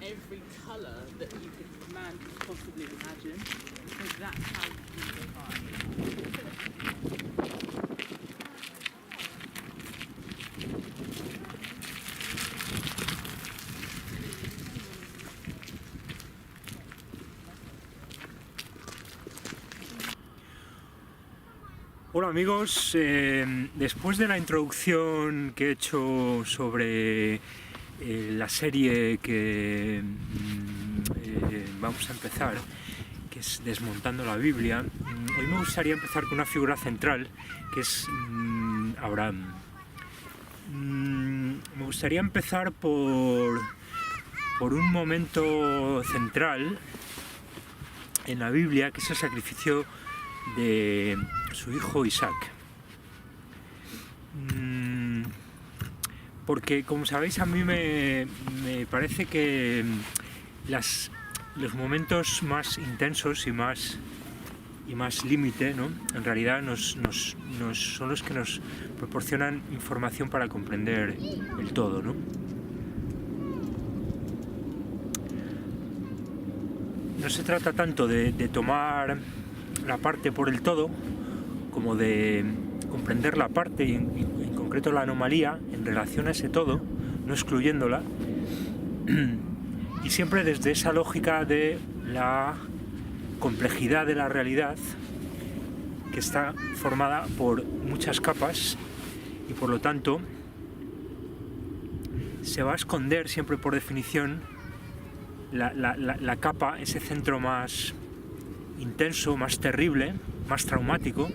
every colour that you could man could possibly imagine, because that's how you survive. Hola amigos, después de la introducción que he hecho sobre la serie que vamos a empezar, que es Desmontando la Biblia, hoy me gustaría empezar con una figura central, que es Abraham. Me gustaría empezar por un momento central en la Biblia, que es el sacrificio de su hijo Isaac. Porque, como sabéis, a mí me parece que los momentos más intensos y más límite, ¿no?, en realidad son los que nos proporcionan información para comprender el todo, ¿no? No se trata tanto de tomar la parte por el todo, como de comprender la parte y en concreto la anomalía en relación a ese todo, no excluyéndola, y siempre desde esa lógica de la complejidad de la realidad, que está formada por muchas capas y por lo tanto se va a esconder siempre por definición la capa, ese centro más intenso, más terrible, más traumático,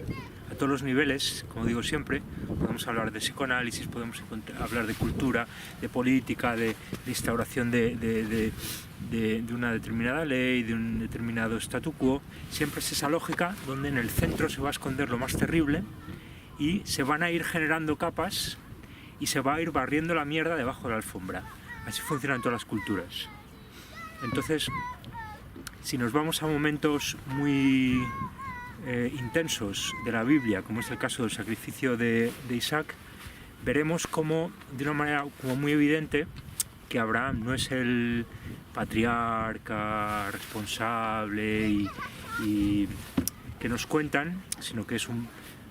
a todos los niveles. Como digo siempre, podemos hablar de psicoanálisis, podemos hablar de cultura, de política, de instauración de una determinada ley, de un determinado statu quo. Siempre es esa lógica donde en el centro se va a esconder lo más terrible y se van a ir generando capas y se va a ir barriendo la mierda debajo de la alfombra. Así funcionan todas las culturas. Entonces, si nos vamos a momentos muy intensos de la Biblia, como es el caso del sacrificio de Isaac, veremos como, de una manera como muy evidente, que Abraham no es el patriarca responsable y que nos cuentan, sino que es un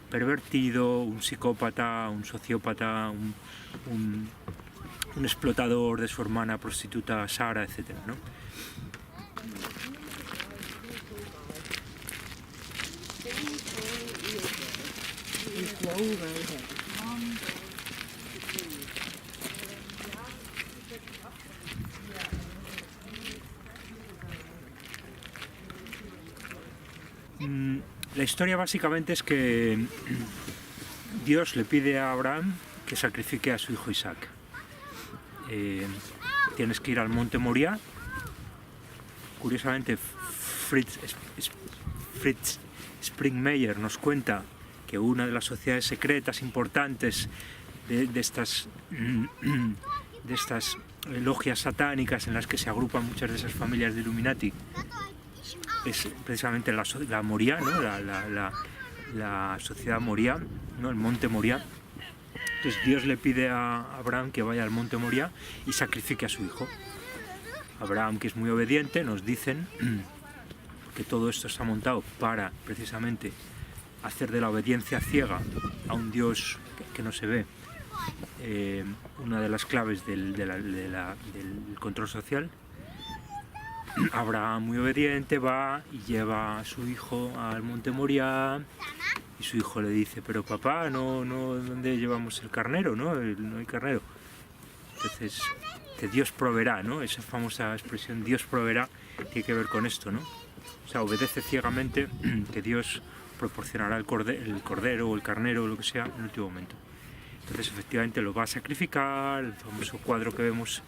pervertido, un psicópata, un sociópata, un explotador de su hermana prostituta Sara, etc., ¿no? La historia básicamente es que Dios le pide a Abraham que sacrifique a su hijo Isaac. Tienes que ir al monte Moria. Curiosamente, Fritz Springmeier nos cuenta que una de las sociedades secretas importantes de estas logias satánicas en las que se agrupan muchas de esas familias de Illuminati es precisamente la Moria, ¿no?, la sociedad Moria, ¿no?, el monte Moria. Entonces Dios le pide a Abraham que vaya al monte Moria y sacrifique a su hijo. Abraham, que es muy obediente, nos dicen que todo esto está montado para precisamente hacer de la obediencia ciega a un Dios que no se ve una de las claves del control social. Abraham, muy obediente, va y lleva a su hijo al monte Moria y su hijo le dice: pero papá, ¿dónde llevamos el carnero? No hay carnero. Entonces, que Dios proveerá, ¿no? Esa famosa expresión, Dios proveerá, tiene que ver con esto, ¿no? O sea, obedece ciegamente que Dios proporcionará el cordero o el carnero o lo que sea en el último momento. Entonces, efectivamente, lo va a sacrificar, el famoso cuadro que vemos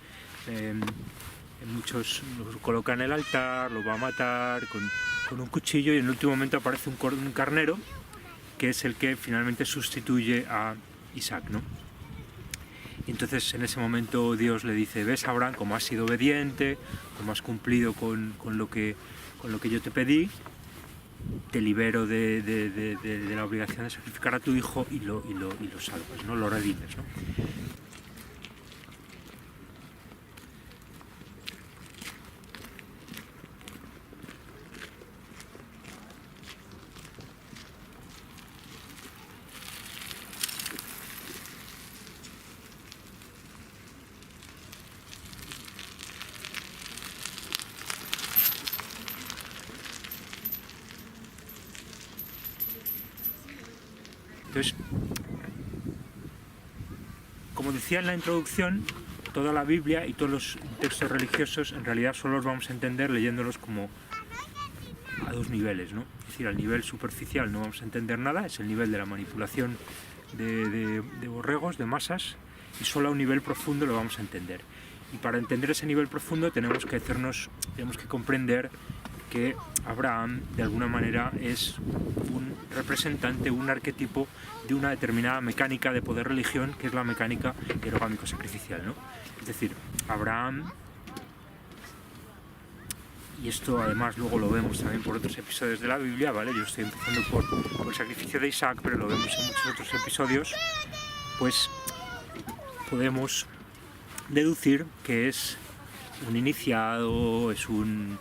muchos lo colocan en el altar, lo va a matar con un cuchillo y en el último momento aparece un carnero que es el que finalmente sustituye a Isaac, ¿no? Y entonces en ese momento Dios le dice: ves, Abraham, como has sido obediente, como has cumplido con lo que yo te pedí, te libero de la obligación de sacrificar a tu hijo y lo salvas, ¿no? Lo redimes, ¿no? Entonces, como decía en la introducción, toda la Biblia y todos los textos religiosos en realidad solo los vamos a entender leyéndolos como a dos niveles, ¿no? Es decir, al nivel superficial no vamos a entender nada, es el nivel de la manipulación de borregos, de masas, y solo a un nivel profundo lo vamos a entender. Y para entender ese nivel profundo tenemos que comprender que Abraham de alguna manera es un representante, un arquetipo de una determinada mecánica de poder religión, que es la mecánica hierogámico-sacrificial, ¿no? Es decir, Abraham, y esto además luego lo vemos también por otros episodios de la Biblia, ¿vale? Yo estoy empezando por el sacrificio de Isaac, pero lo vemos en muchos otros episodios, pues podemos deducir que es un iniciado, es un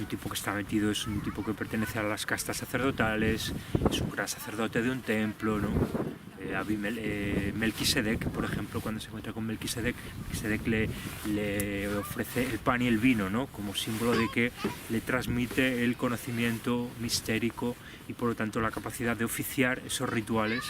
tipo que está metido, es un tipo que pertenece a las castas sacerdotales, es un gran sacerdote de un templo, ¿no? Melquisedec, por ejemplo, cuando se encuentra con Melquisedec le ofrece el pan y el vino, ¿no? Como símbolo de que le transmite el conocimiento mistérico y por lo tanto la capacidad de oficiar esos rituales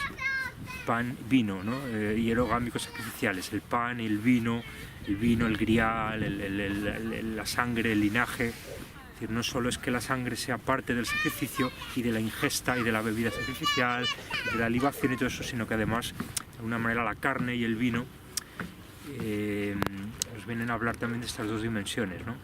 pan-vino, ¿no? Hierogámicos sacrificiales, el pan y el vino, el grial, la sangre, el linaje. Es decir, no solo es que la sangre sea parte del sacrificio y de la ingesta y de la bebida sacrificial, de la libación y todo eso, sino que además, de alguna manera, la carne y el vino nos vienen a hablar también de estas dos dimensiones, ¿no?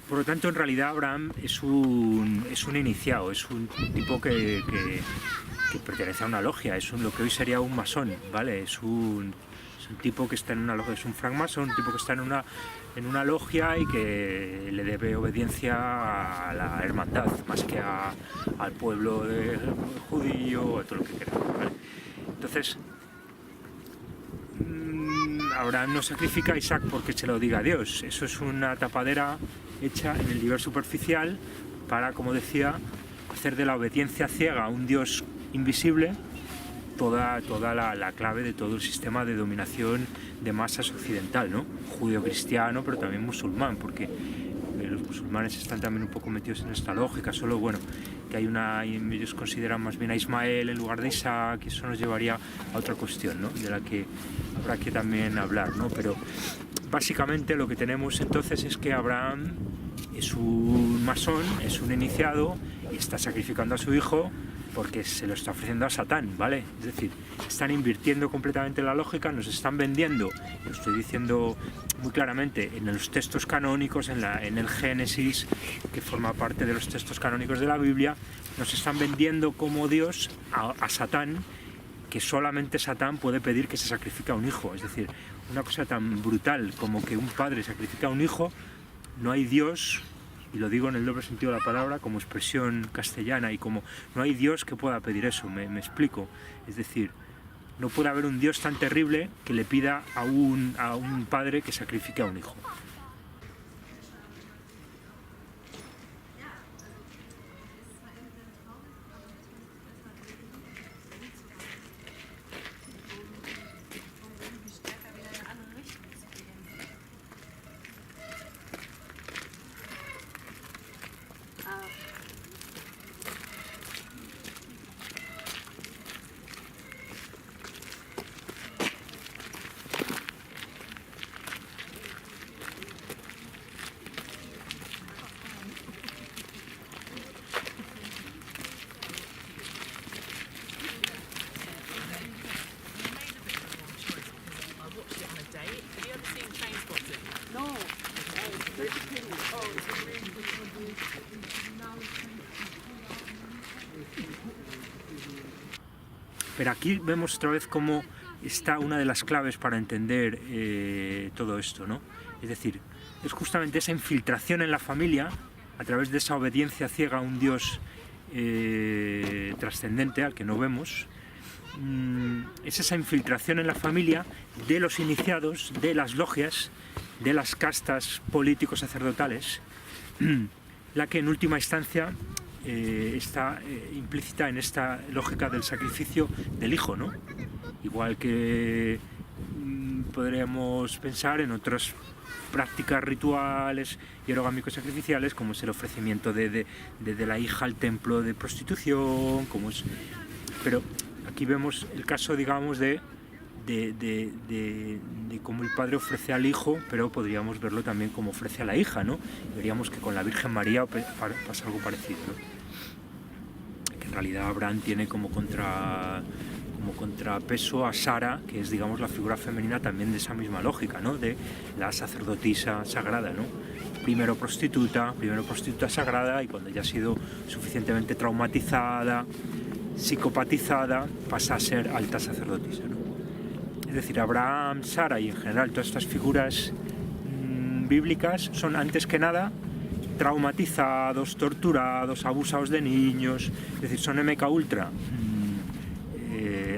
Por lo tanto, en realidad Abraham es un iniciado, es un tipo que pertenece a una logia, es lo que hoy sería un masón, ¿vale? Es un tipo que está en una logia, es un francmasón, un tipo que está en una logia y que le debe obediencia a la hermandad, más que al pueblo judío, a todo lo que queramos, ¿vale? Entonces, Abraham no sacrifica a Isaac porque se lo diga a Dios, eso es una tapadera hecha en el nivel superficial para, como decía, hacer de la obediencia ciega a un Dios invisible toda la clave de todo el sistema de dominación de masas occidental, ¿no? Judío-cristiano, pero también musulmán, porque los musulmanes están también un poco metidos en esta lógica, solo, bueno, que ellos consideran más bien a Ismael en lugar de Isaac, y eso nos llevaría a otra cuestión, ¿no? De la que habrá que también hablar, ¿no? Pero básicamente lo que tenemos entonces es que Abraham es un masón, es un iniciado, y está sacrificando a su hijo porque se lo está ofreciendo a Satán, ¿vale? Es decir, están invirtiendo completamente la lógica, nos están vendiendo, lo estoy diciendo muy claramente, en los textos canónicos, en el Génesis, que forma parte de los textos canónicos de la Biblia, nos están vendiendo como Dios a Satán, que solamente Satán puede pedir que se sacrifique a un hijo. Es decir, una cosa tan brutal como que un padre sacrifica a un hijo, no hay Dios, y lo digo en el doble sentido de la palabra, como expresión castellana, y como no hay Dios que pueda pedir eso, me explico. Es decir, no puede haber un Dios tan terrible que le pida a un padre que sacrifique a un hijo. Pero aquí vemos otra vez cómo está una de las claves para entender todo esto, ¿no? Es decir, es justamente esa infiltración en la familia, a través de esa obediencia ciega a un Dios trascendente al que no vemos, es esa infiltración en la familia de los iniciados, de las logias, de las castas políticos sacerdotales, la que en última instancia está implícita en esta lógica del sacrificio del hijo, ¿no? Igual que podríamos pensar en otras prácticas rituales hierogámicos sacrificiales, como es el ofrecimiento de la hija al templo de prostitución, pero aquí vemos el caso, digamos, de cómo el padre ofrece al hijo, pero podríamos verlo también como ofrece a la hija, ¿no? Veríamos que con la Virgen María pasa algo parecido, ¿no? Que en realidad Abraham tiene como contrapeso a Sara, que es, digamos, la figura femenina también de esa misma lógica, ¿no? De la sacerdotisa sagrada, ¿no? Primero prostituta sagrada, y cuando ya ha sido suficientemente traumatizada, psicopatizada, pasa a ser alta sacerdotisa, ¿no? Es decir, Abraham, Sara y en general todas estas figuras bíblicas son antes que nada traumatizados, torturados, abusados de niños, es decir, son MK Ultra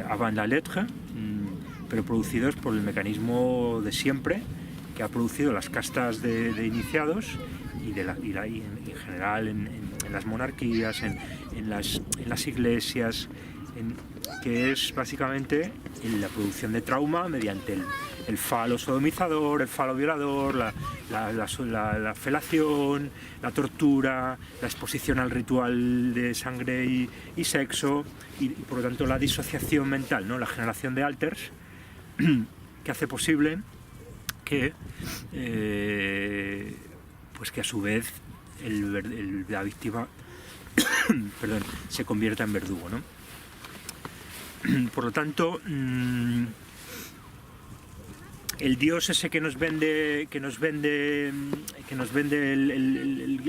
avant la lettre, pero producidos por el mecanismo de siempre que ha producido las castas de iniciados y en general en las monarquías, en las iglesias, que es básicamente la producción de trauma mediante el falo sodomizador, el falo violador, la felación, la tortura, la exposición al ritual de sangre y sexo, y por lo tanto la disociación mental, ¿no? La generación de alters que hace posible que pues que a su vez la víctima perdón, se convierta en verdugo, ¿no? Por lo tanto, el Dios ese que nos vende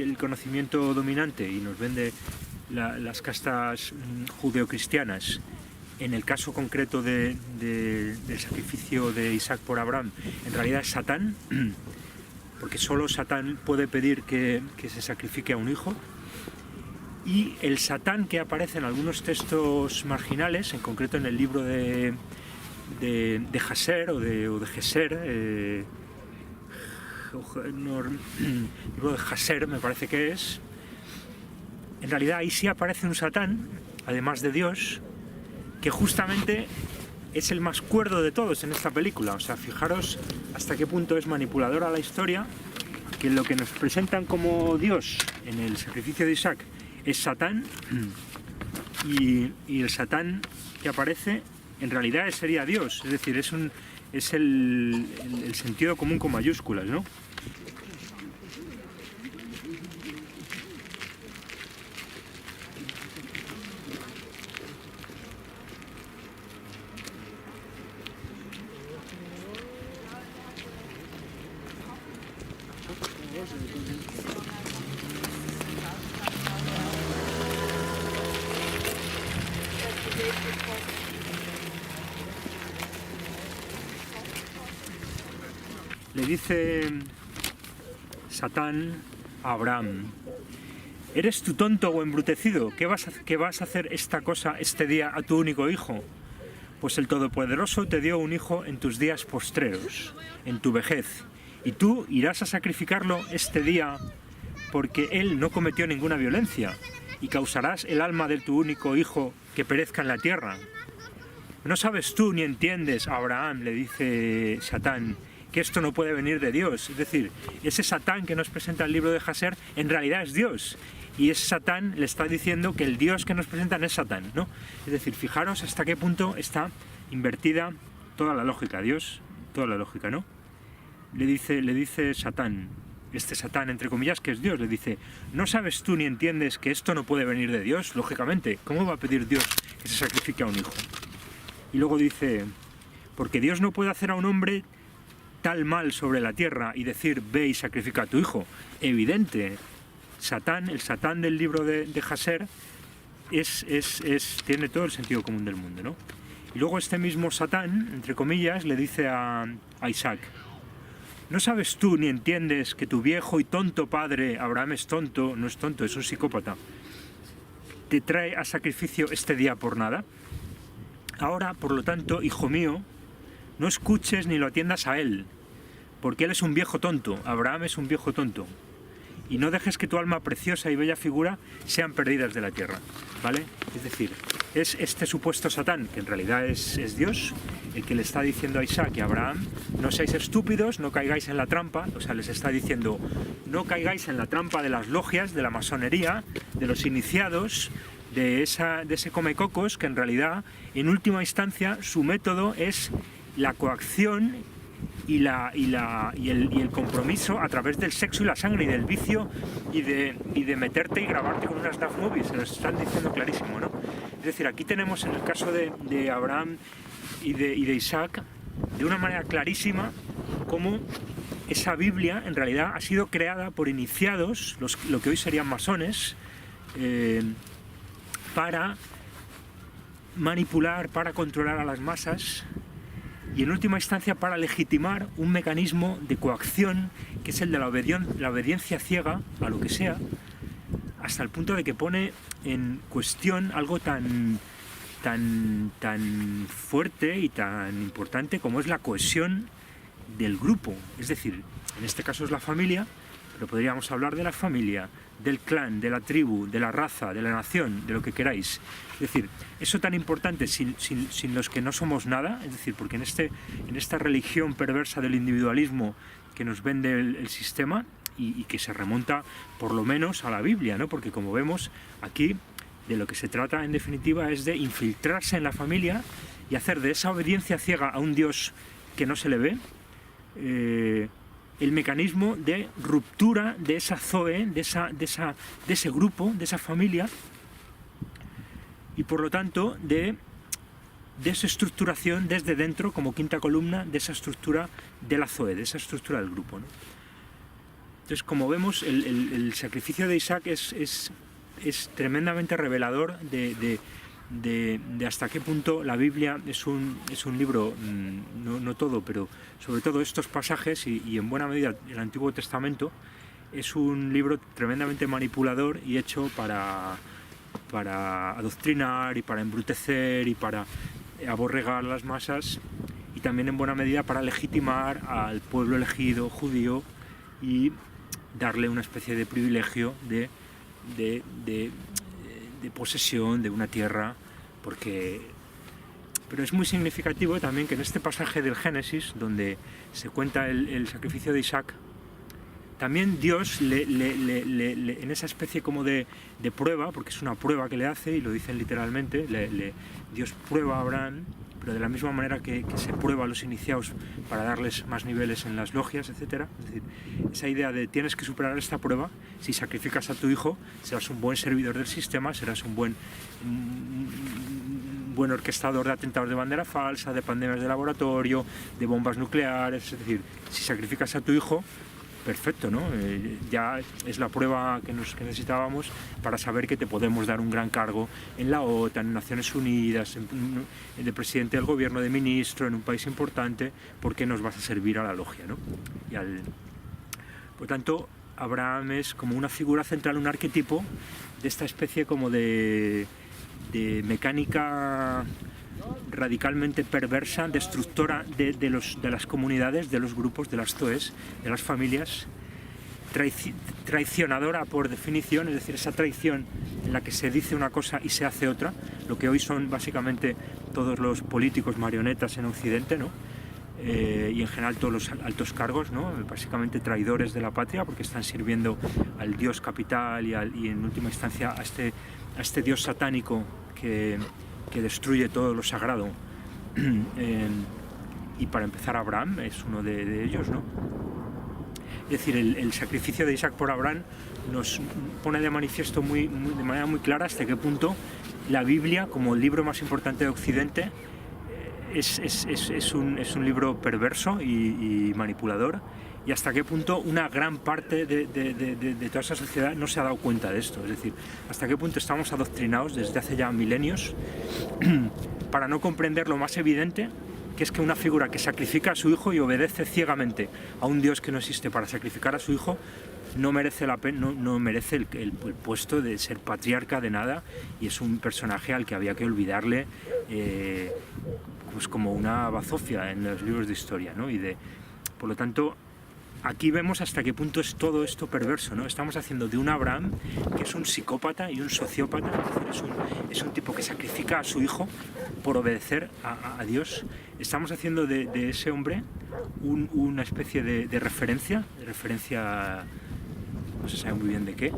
el conocimiento dominante y nos vende las castas judeocristianas, en el caso concreto del sacrificio de Isaac por Abraham, en realidad es Satán, porque solo Satán puede pedir que se sacrifique a un hijo. Y el Satán que aparece en algunos textos marginales, en concreto en el libro de Jaser o de Geser, el libro de Jaser me parece que es, en realidad ahí sí aparece un Satán, además de Dios, que justamente es el más cuerdo de todos en esta película. O sea, fijaros hasta qué punto es manipuladora la historia, que lo que nos presentan como Dios en el sacrificio de Isaac es Satán, y el Satán que aparece en realidad sería Dios, es decir, es el sentido común con mayúsculas, ¿no? Le dice Satán a Abraham: ¿eres tú tonto o embrutecido? ¿Qué vas a hacer esta cosa este día a tu único hijo? Pues el Todopoderoso te dio un hijo en tus días postreros, en tu vejez, y tú irás a sacrificarlo este día porque él no cometió ninguna violencia, y causarás el alma de tu único hijo que perezca en la tierra. ¿No sabes tú ni entiendes, Abraham?, le dice Satán, que esto no puede venir de Dios. Es decir, ese Satán que nos presenta el libro de Jaser en realidad es Dios, y ese Satán le está diciendo que el Dios que nos presentan es Satán, ¿no? Es decir, fijaros hasta qué punto está invertida toda la lógica, Dios, toda la lógica, ¿no? Le dice Satán, este Satán entre comillas que es Dios, le dice: ¿no sabes tú ni entiendes que esto no puede venir de Dios? Lógicamente, ¿cómo va a pedir Dios que se sacrifique a un hijo? Y luego dice: porque Dios no puede hacer a un hombre tal mal sobre la tierra y decir: ve y sacrifica a tu hijo. Evidente. Satán, el Satán del libro de Jaser tiene todo el sentido común del mundo, ¿no? Y luego este mismo Satán, entre comillas, le dice a Isaac: ¿no sabes tú ni entiendes que tu viejo y tonto padre, Abraham es tonto, no es tonto, es un psicópata, te trae a sacrificio este día por nada? Ahora, por lo tanto, hijo mío, no escuches ni lo atiendas a él, porque él es un viejo tonto, Abraham es un viejo tonto, y no dejes que tu alma preciosa y bella figura sean perdidas de la tierra, ¿vale? Es decir, es este supuesto Satán, que en realidad es Dios, el que le está diciendo a Isaac y a Abraham: no seáis estúpidos, no caigáis en la trampa. O sea, les está diciendo: no caigáis en la trampa de las logias, de la masonería, de los iniciados, de ese comecocos, que en realidad, en última instancia, su método es la coacción y el compromiso a través del sexo y la sangre y del vicio y de meterte y grabarte con unas DAF movies. Se lo están diciendo clarísimo, ¿no? Es decir, aquí tenemos, en el caso de Abraham y de Isaac, de una manera clarísima, cómo esa Biblia en realidad ha sido creada por iniciados, lo que hoy serían masones, para manipular, para controlar a las masas y en última instancia para legitimar un mecanismo de coacción que es el de la obediencia ciega a lo que sea, hasta el punto de que pone en cuestión algo tan fuerte y tan importante como es la cohesión del grupo. Es decir, en este caso es la familia, pero podríamos hablar de la familia, del clan, de la tribu, de la raza, de la nación, de lo que queráis. Es decir, eso tan importante sin los que no somos nada, es decir, porque en esta religión perversa del individualismo que nos vende el sistema y que se remonta por lo menos a la Biblia, ¿no? Porque como vemos aquí, de lo que se trata en definitiva es de infiltrarse en la familia y hacer de esa obediencia ciega a un Dios que no se le ve, el mecanismo de ruptura de esa zoe, de ese grupo, de esa familia, y por lo tanto de desestructuración desde dentro, como quinta columna, de esa estructura de la zoe, de esa estructura del grupo, ¿no? Entonces, como vemos, el sacrificio de Isaac es tremendamente revelador de hasta qué punto la Biblia es un libro, no todo, pero sobre todo estos pasajes y en buena medida el Antiguo Testamento, es un libro tremendamente manipulador y hecho para adoctrinar y para embrutecer y para aborregar a las masas, y también en buena medida para legitimar al pueblo elegido judío y darle una especie de privilegio de posesión de una tierra, pero es muy significativo también que en este pasaje del Génesis, donde se cuenta el sacrificio de Isaac, también Dios en esa especie como de prueba, porque es una prueba que le hace, y lo dicen literalmente, Dios prueba a Abraham, pero de la misma manera que se prueba a los iniciados para darles más niveles en las logias, etc. Es decir, esa idea de tienes que superar esta prueba, si sacrificas a tu hijo, serás un buen servidor del sistema, serás un buen orquestador de atentados de bandera falsa, de pandemias de laboratorio, de bombas nucleares. Es decir, si sacrificas a tu hijo, perfecto, ¿no? Ya es la prueba que necesitábamos para saber que te podemos dar un gran cargo en la OTAN, en Naciones Unidas, de presidente del gobierno, de ministro, en un país importante, porque nos vas a servir a la logia, ¿no? Por tanto, Abraham es como una figura central, un arquetipo de esta especie como de mecánica radicalmente perversa, destructora de las comunidades, de los grupos, de las zoes, de las familias, traicionadora por definición, es decir, esa traición en la que se dice una cosa y se hace otra, lo que hoy son básicamente todos los políticos marionetas en Occidente, ¿no? Y en general todos los altos cargos, ¿no? Básicamente traidores de la patria, porque están sirviendo al dios capital y en última instancia a este dios satánico que destruye todo lo sagrado. Y para empezar, Abraham es uno de ellos, ¿no? Es decir, el sacrificio de Isaac por Abraham nos pone de manifiesto de manera muy clara hasta qué punto la Biblia, como el libro más importante de Occidente, es un libro perverso y manipulador, y hasta qué punto una gran parte de toda esa sociedad no se ha dado cuenta de esto. Es decir, hasta qué punto estamos adoctrinados desde hace ya milenios para no comprender lo más evidente, que es que una figura que sacrifica a su hijo y obedece ciegamente a un Dios que no existe para sacrificar a su hijo no merece la pena, no merece el puesto de ser patriarca de nada, y es un personaje al que había que olvidarle pues como una bazofia en los libros de historia, ¿no? Por lo tanto, aquí vemos hasta qué punto es todo esto perverso, ¿no? Estamos haciendo de un Abraham que es un psicópata y un sociópata, es un tipo que sacrifica a su hijo por obedecer a Dios. Estamos haciendo de ese hombre una especie de referencia, no se sabe muy bien de qué,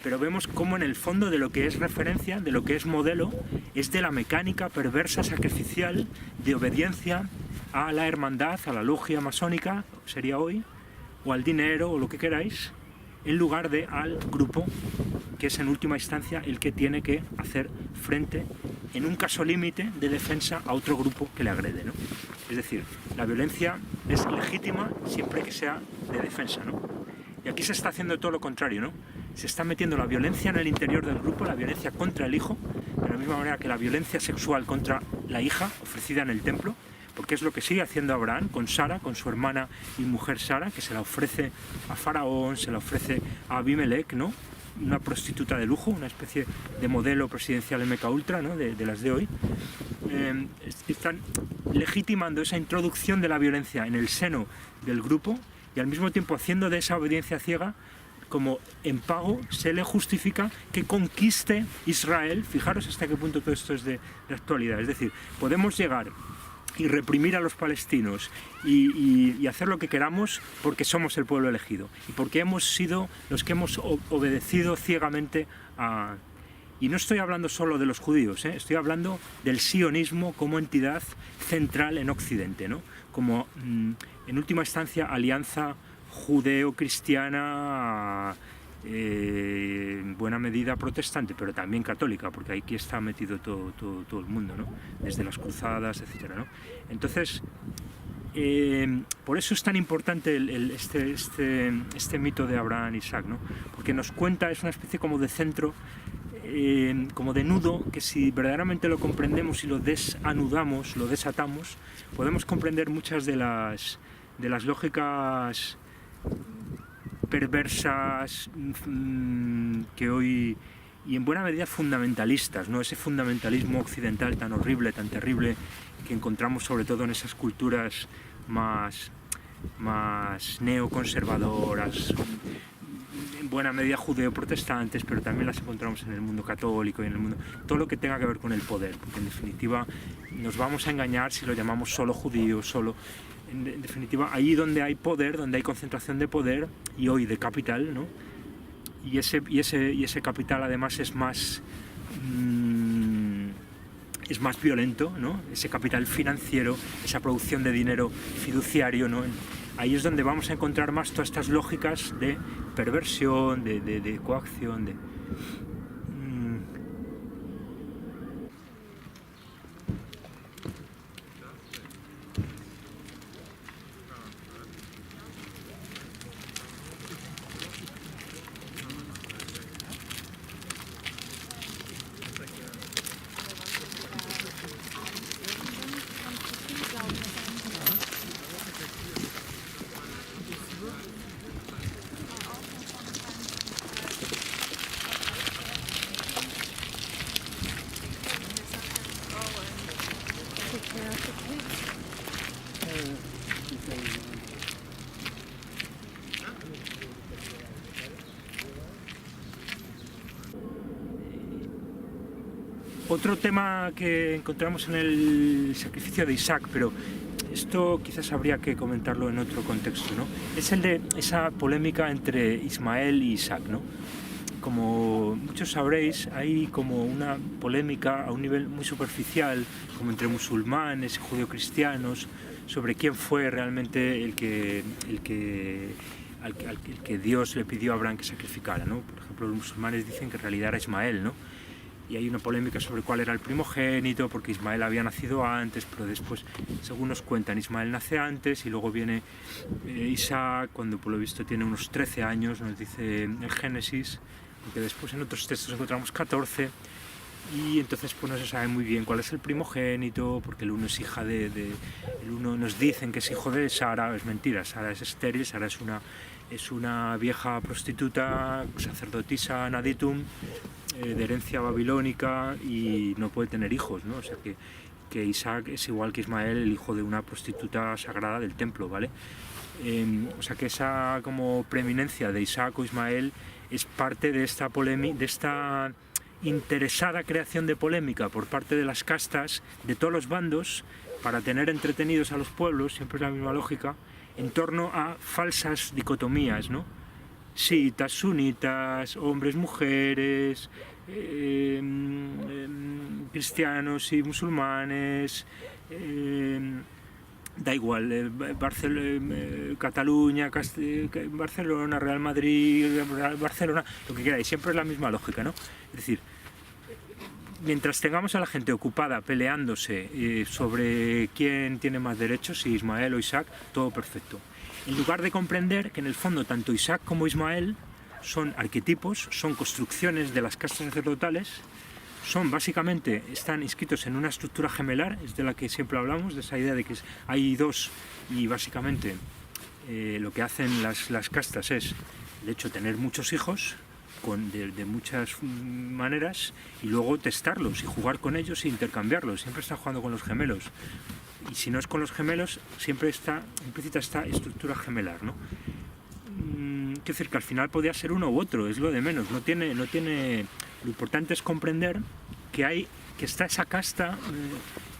pero vemos cómo en el fondo de lo que es referencia, de lo que es modelo, es de la mecánica perversa, sacrificial, de obediencia a la hermandad, a la logia masónica, sería hoy, o al dinero, o lo que queráis, en lugar de al grupo, que es en última instancia el que tiene que hacer frente, en un caso límite, de defensa a otro grupo que le agrede, ¿no? Es decir, la violencia es legítima siempre que sea de defensa, ¿no? Y aquí se está haciendo todo lo contrario, ¿no? Se está metiendo la violencia en el interior del grupo, la violencia contra el hijo, de la misma manera que la violencia sexual contra la hija ofrecida en el templo, porque es lo que sigue haciendo Abraham con Sara, con su hermana y mujer Sara, que se la ofrece a Faraón, se la ofrece a Abimelech, ¿no? Una prostituta de lujo, una especie de modelo presidencial MKUltra, ¿no? de las de hoy. Están legitimando esa introducción de la violencia en el seno del grupo y al mismo tiempo haciendo de esa obediencia ciega como en pago se le justifica que conquiste Israel. Fijaros hasta qué punto todo esto es de actualidad. Es decir, podemos llegar y reprimir a los palestinos y hacer lo que queramos porque somos el pueblo elegido y porque hemos sido los que hemos obedecido ciegamente a... Y no estoy hablando solo de los judíos, estoy hablando del sionismo como entidad central en Occidente, ¿no? Como en última instancia alianza judeo-cristiana, en buena medida protestante, pero también católica, porque aquí está metido todo el mundo, ¿no? Desde las cruzadas, etcétera, ¿no? Entonces, por eso es tan importante este mito de Abraham e Isaac, ¿no? Porque nos cuenta, es una especie como de centro, como de nudo, que si verdaderamente lo comprendemos y lo desanudamos, lo desatamos, podemos comprender muchas de las lógicas perversas que hoy, y en buena medida fundamentalistas, ¿no? Ese fundamentalismo occidental tan horrible, tan terrible, que encontramos sobre todo en esas culturas más neoconservadoras, en buena medida judeo-protestantes, pero también las encontramos en el mundo católico y en el mundo... Todo lo que tenga que ver con el poder, porque en definitiva nos vamos a engañar si lo llamamos solo judío, solo... En definitiva, ahí donde hay poder, donde hay concentración de poder, y hoy de capital, ¿no? Y ese capital además es más violento, ¿no? Ese capital financiero, esa producción de dinero fiduciario, ¿no? Ahí es donde vamos a encontrar más todas estas lógicas de perversión, de coacción, de... Otro tema que encontramos en el sacrificio de Isaac, pero esto quizás habría que comentarlo en otro contexto, ¿no? Es el de esa polémica entre Ismael y Isaac, ¿no? Como muchos sabréis, hay como una polémica a un nivel muy superficial, como entre musulmanes y judeocristianos, sobre quién fue realmente el que Dios le pidió a Abraham que sacrificara, ¿no? Por ejemplo, los musulmanes dicen que en realidad era Ismael, ¿no? Y hay una polémica sobre cuál era el primogénito, porque Ismael había nacido antes, pero después, según nos cuentan, Ismael nace antes y luego viene Isaac, cuando por lo visto tiene unos 13 años, nos dice el Génesis, porque después en otros textos encontramos 14, y entonces pues no se sabe muy bien cuál es el primogénito, porque el uno es hija el uno nos dicen que es hijo de Sara, es mentira, Sara es estéril, Sara es una vieja prostituta, sacerdotisa naditum, de herencia babilónica, y no puede tener hijos, ¿no? O sea que Isaac es igual que Ismael, el hijo de una prostituta sagrada del templo, ¿vale? O sea que esa como preeminencia de Isaac o Ismael es parte de esta interesada creación de polémica por parte de las castas de todos los bandos para tener entretenidos a los pueblos, siempre es la misma lógica, en torno a falsas dicotomías, ¿no? Chiitas, sunitas, hombres, mujeres, cristianos y musulmanes, da igual, Cataluña, Barcelona, Real Madrid, Barcelona, lo que queráis, siempre es la misma lógica, ¿no? Es decir, mientras tengamos a la gente ocupada peleándose sobre quién tiene más derechos, si Ismael o Isaac, todo perfecto. En lugar de comprender que en el fondo tanto Isaac como Ismael son arquetipos, son construcciones de las castas sacerdotales, básicamente están inscritos en una estructura gemelar, es de la que siempre hablamos, de esa idea de que hay dos y básicamente lo que hacen las castas es, de hecho, tener muchos hijos de muchas maneras y luego testarlos y jugar con ellos e intercambiarlos. Siempre están jugando con los gemelos. Y si no es con los gemelos, siempre está implícita esta estructura gemelar, ¿no? Quiero decir que al final podría ser uno u otro, es lo de menos. No tiene. Lo importante es comprender que está esa casta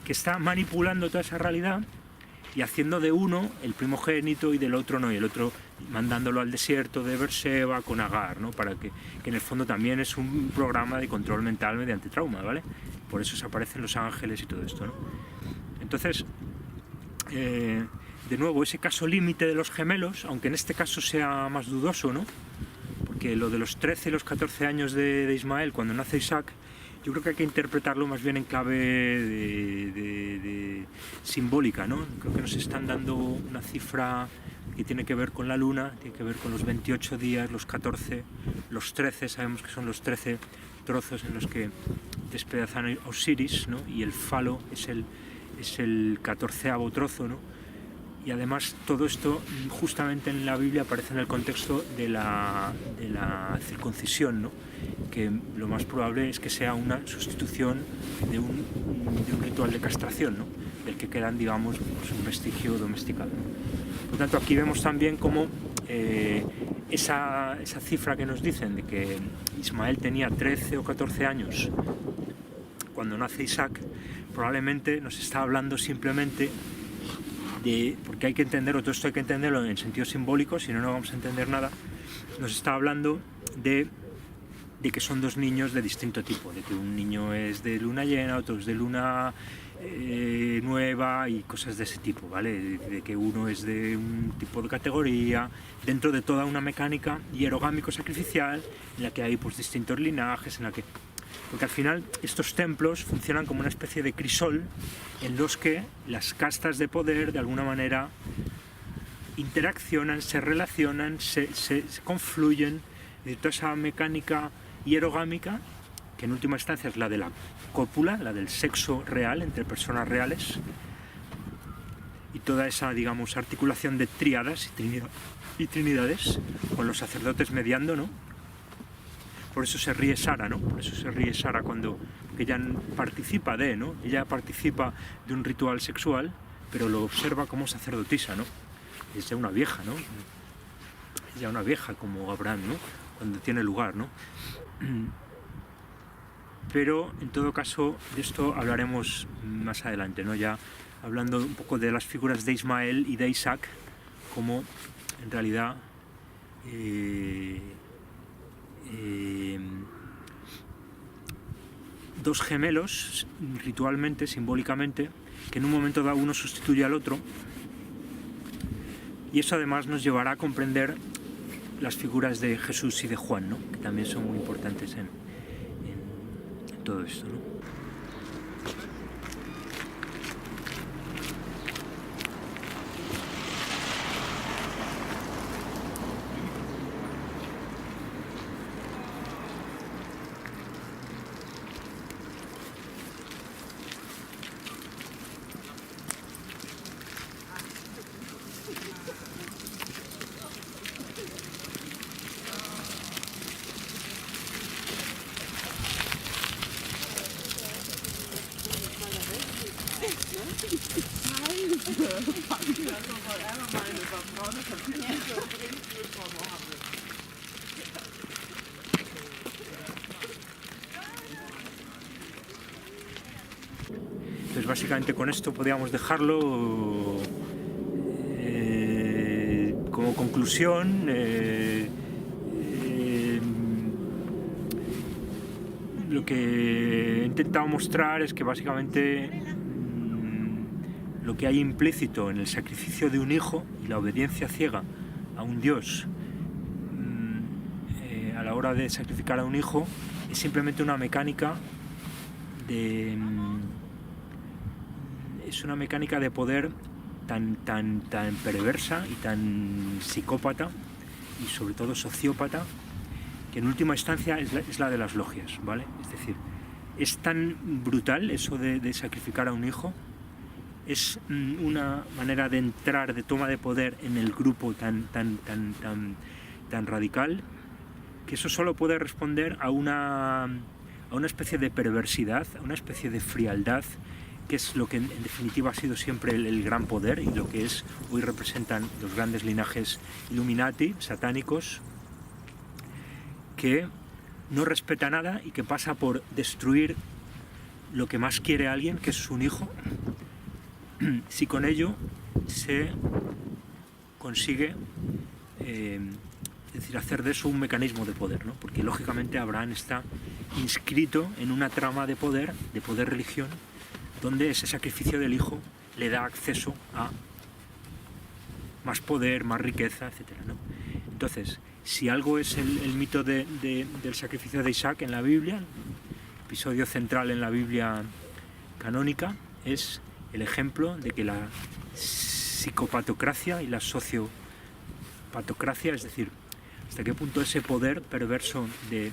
que está manipulando toda esa realidad y haciendo de uno el primogénito y del otro no, y el otro mandándolo al desierto de Berseba con Agar, ¿no? Para que en el fondo también es un programa de control mental mediante trauma, ¿vale? Por eso se aparecen los ángeles y todo esto, ¿no? Entonces, de nuevo, ese caso límite de los gemelos, aunque en este caso sea más dudoso, ¿no? Porque lo de los 13 y los 14 años de Ismael, cuando nace Isaac, yo creo que hay que interpretarlo más bien en clave de simbólica, ¿no? Creo que nos están dando una cifra que tiene que ver con la luna, tiene que ver con los 28 días, los 14, los 13, sabemos que son los 13 trozos en los que despedazan a Osiris, ¿no? Y el falo es el 14º trozo, ¿no? Y además todo esto justamente en la Biblia aparece en el contexto de la circuncisión, ¿no? Que lo más probable es que sea una sustitución de un ritual de castración, ¿no? Del que quedan, digamos, pues un vestigio domesticado, ¿no? Por tanto, aquí vemos también cómo esa cifra que nos dicen de que Ismael tenía 13 o 14 años cuando nace Isaac, probablemente nos está hablando simplemente porque hay que entenderlo, todo esto hay que entenderlo en sentido simbólico, si no, no vamos a entender nada. Nos está hablando de que son dos niños de distinto tipo, de que un niño es de luna llena, otro es de luna nueva y cosas de ese tipo, ¿vale? De que uno es de un tipo de categoría, dentro de toda una mecánica hierogámico-sacrificial, en la que hay pues distintos linajes, porque al final estos templos funcionan como una especie de crisol en los que las castas de poder de alguna manera interaccionan, se relacionan, se confluyen, de toda esa mecánica hierogámica, que en última instancia es la de la cópula, la del sexo real entre personas reales, y toda esa, digamos, articulación de tríadas y trinidades, con los sacerdotes mediando, ¿no? Por eso se ríe Sara, ¿no? Por eso se ríe Sara cuando ella participa ¿no? Ella participa de un ritual sexual, pero lo observa como sacerdotisa, ¿no? Es ya una vieja, ¿no? Es ya una vieja como Abraham, ¿no? Cuando tiene lugar, ¿no? Pero en todo caso de esto hablaremos más adelante, ¿no? Ya hablando un poco de las figuras de Ismael y de Isaac, como en realidad dos gemelos ritualmente, simbólicamente, que en un momento dado uno sustituye al otro, y eso además nos llevará a comprender las figuras de Jesús y de Juan, ¿no? Que también son muy importantes en todo esto, ¿no? Entonces básicamente con esto podríamos dejarlo como conclusión. Lo que he intentado mostrar es que básicamente lo que hay implícito en el sacrificio de un hijo y la obediencia ciega a un Dios a la hora de sacrificar a un hijo es simplemente una mecánica de poder tan perversa y tan psicópata y sobre todo sociópata, que en última instancia es la de las logias, ¿vale? Es decir, es tan brutal eso de sacrificar a un hijo, es una manera de entrar, de toma de poder en el grupo tan radical, que eso solo puede responder a una especie de perversidad, a una especie de frialdad, que es lo que en definitiva ha sido siempre el gran poder y lo que hoy representan los grandes linajes Illuminati, satánicos, que no respeta nada y que pasa por destruir lo que más quiere alguien, que es un hijo, si con ello se consigue es decir, hacer de eso un mecanismo de poder, ¿no? Porque lógicamente Abraham está inscrito en una trama de poder religión, donde ese sacrificio del hijo le da acceso a más poder, más riqueza, etc., ¿no? Entonces, si algo es el mito del sacrificio de Isaac en la Biblia, el episodio central en la Biblia canónica, es el ejemplo de que la psicopatocracia y la sociopatocracia, es decir, hasta qué punto ese poder perverso de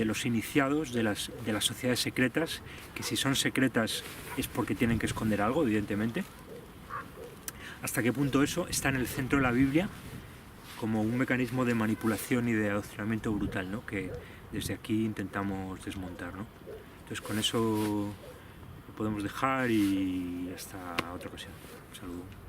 los iniciados, de las sociedades secretas, que si son secretas es porque tienen que esconder algo, evidentemente, hasta qué punto eso está en el centro de la Biblia como un mecanismo de manipulación y de adoctrinamiento brutal, ¿no? Que desde aquí intentamos desmontar, ¿no? Entonces con eso lo podemos dejar y hasta otra ocasión. Un saludo.